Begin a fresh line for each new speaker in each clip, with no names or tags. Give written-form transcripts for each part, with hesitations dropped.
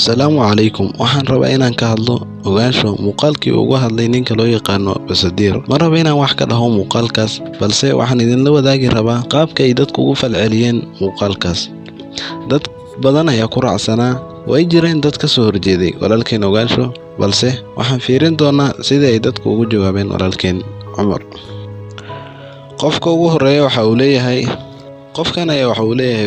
Asalaamu calaykum. Waxaan rabaa inaan ka hadlo ogaansho muuqaalkii ugu hadlay ninka loo yaqaano Basadir. Ma rabo inaan wax ka dhaho muuqaalkaas, balse waxaan idinla wadaagi rabaa qaabka ay dadku ugu falceliyeen muuqaalkaas. Dad badan ayaa ku raacsanaa, way jireen dad ka soo horjeeday walaalkeen ogaansho, balse waxaan fiirin doonaa sida ay dadku ugu jawaabeen walaalkeen Cumar. Qofka ugu horeeya waxa uu leeyahay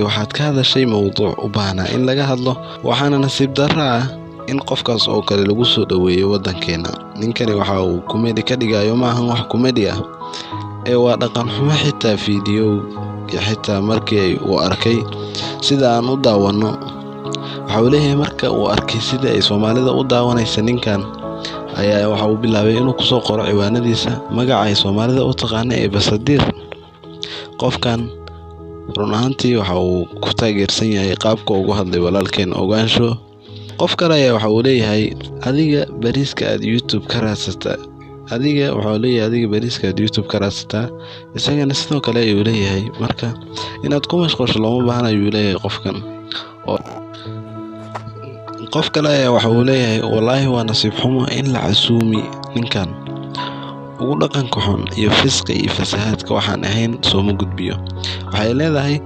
waxaad ka hadashay mowduuc u baahnaa in laga hadlo, waxaana nasiib darro ah in qofkaas oo kale lagu soo dhaweeyo waddankeena. Ninkani waxa uu kumedi ka dhigayo maahan wax kumedi ah, ee waa dhaqan xumo. Xitaa xitaa markii uu arkay sida aan u daawano, waxa uu leeyahay marka uu arkay sida ay Soomaalida u daawanaysa ninkan ayaa waxa uu bilaabay inuu kusoo qoro ciwaanadiisa magaca ay Soomaalida u taqaana ee Basadir. Qofkan run ahaantii waxa uu ku taageersan yahay qaabka ugu hadlay walaalkeen ogaansho. Qof kale ayaa waxa uu leeyahay adiga bariiska aad YouTube ka raadsataa. Isagana sidoo kale ayuu leeyahay marka inaad ku mashquusho looma baahna ayuu leeyahay qofkan. Qof kale ayaa waxa uu leeyahay wallaahi waa nasiib xumo in la casuumi ninkan ugu dhaqanka xun iyo fisqi iyo fasahaadka waxaan ahayn sooma gudbiyo. Waxay leedahay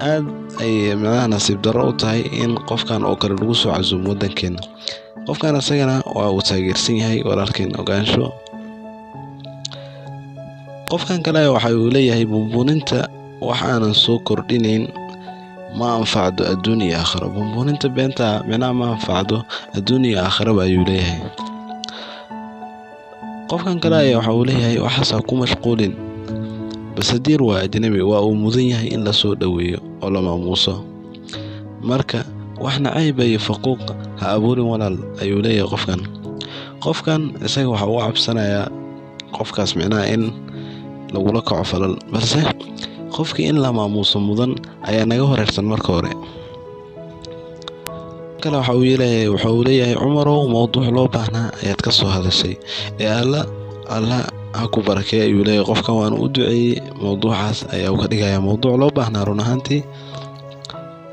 aad ay nasiib darro u tahay in qofkan oo kale lagu soo casuumo waddankeena. Qofkan asagana waa uu taageersan yahay walaalkeen ogaansho. Qofkan kale waxa uu leeyahay bumbuuninta wax aanan soo kordhinayn ma anfacdo adduun iyo aakhiro. Bumbuuninta beenta ma anfacdo adduun iyo aakhiro ayuu leeyahay. Qofkan kale ayaa waxa uu leeyahay waxaas ku mashquulin, Basadir waa ajnabi, waa uu mudan yahay in la soo dhaweeyo oo la maamuuso. Marka wax nacayb iyo faquuq ha abuurin walaal ayuu leeyahay qofkan isaga waxa uu cabsanayaa qofkaas in lagula kaco falal, balse qofkii in la maamuuso mudan ayaa naga horeersan marka hore. kale waxa uu leeyahay Cumarow mowduuc loo baahnaa ayaad ka soo hadashay, ee alla ha ku barakeeyo ayuu leeyahay. Qofkan waan u duceeyay, mowduucaas ayaa uu ka dhigayaa mowduuc loo baahnaa run ahaantii.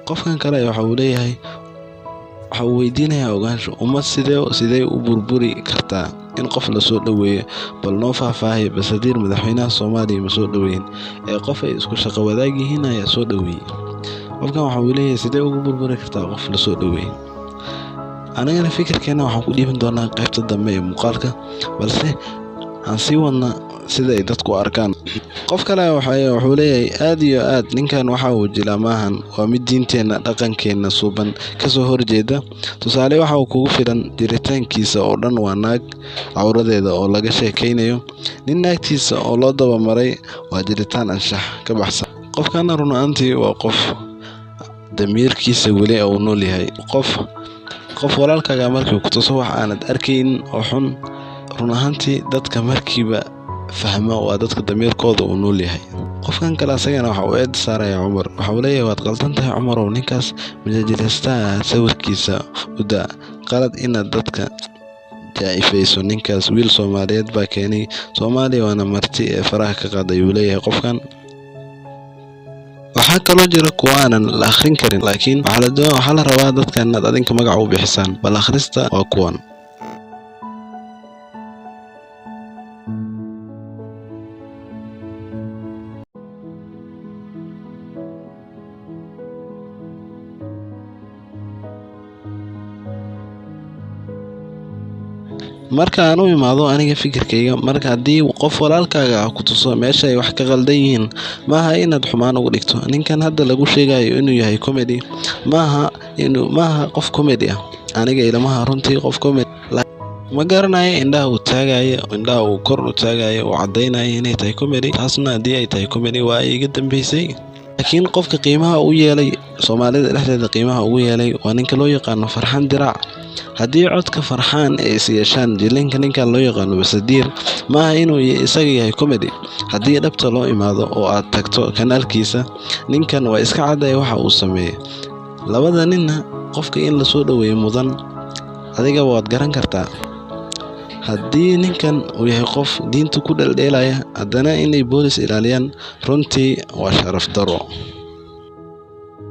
Qofkan kale waxa uu weydiinayaa ogaansho ummad sidee u burburi kartaa in qof la soo dhaweeyo, bal noo faahfaahi. Basadir madaxweynaha Soomaaliya ma soo dhaweyn, ee qof ay isku shaqo wadaag yihiin ayaa soo dhaweeyay. Qofkan waxa uu leeyahay sidee ugu burburi kartaa qof la soo dhaweeyay. Anagana fikirkeena waxaan ku dhiibin doonaa qaybta dambe ee muuqaalka, balse aan sii wadna sida ay dadku arkaan. Qof kale wuxuu leeyahay aad iyo aad ninkan waxa uu jilaa maahan, waa mid diinteena dhaqankeena suuban ka soo horjeeda. Tusaale waxa uu kugu filan jiritaankiisa oo dhan waa naag cawradeeda oo laga sheekaynayo. Nin naagtiisa oo loo daba maray waa jiritaan anshax ka baxsan. Qofkana run ahaantii waa qof damiirkiisa weli uu nool yahay. Qof walaalkaaga markii ku tuso wax aanad arkayn oo xun, run ahaantii dadka markiiba fahma waa dadka damiirkooda uu nool yahay. Qofkan kale asagana waxa uu eed saaraya Cumar. Waxa uu leeyahay waad qaldan tahay Cumarow, ninkaas majaajileysta sawirkiisa u daa. Qalad inaad dadka jaa'ifayso. Ninkaas wiil Soomaaliyeed baa keenay Soomaaliya, waana marti ee faraha ka qaad ayuu leeyahay qofkan. waxaa kaloo jira kuwa aanan la akhrin karin, laakiin waxaa la rabaa dadka inaad adinka magac u bixisaan. bal akhrista waa kuwan. marka aan u imaado aniga fikirkayga, marka haddii qof walaalkaaga ku tuso meesha ay wax ka qaldan yihiin, maaha inaad xumaan uga dhigto. Ninkan hadda lagu sheegayo inuu yahay comedy, maaha qof comedy ah. Aniga ilmaha runtii qof comedy ma garanayo. indhaha uu kor u taagayo uu cadaynayo inay tahay comedy. taasna haddii ay tahay comedy waa ay iga dambeysay. laakiin qofka qiimaha u yeelay Soomaalida dhexdeeda qiimaha ugu yeelay waa ninka loo yaqaano Farxaan Diraac. haddii codka Farxaan ay is yeeshaan jilinka ninkan loo yaqaano Basadir, maaha inuu isaga yahay comedy. haddii dhabta loo imaado oo aad tagto kanaalkiisa, ninkan waa iska caday waxa uu sameeyay. labada ninna qofka in la soo dhaweeyo mudan adiga waad garan kartaa. haddii ninkan uu yahay qof diinta ku dheeldheelaya, haddana inay boolis ilaaliyaan runtii waa sharaf daro.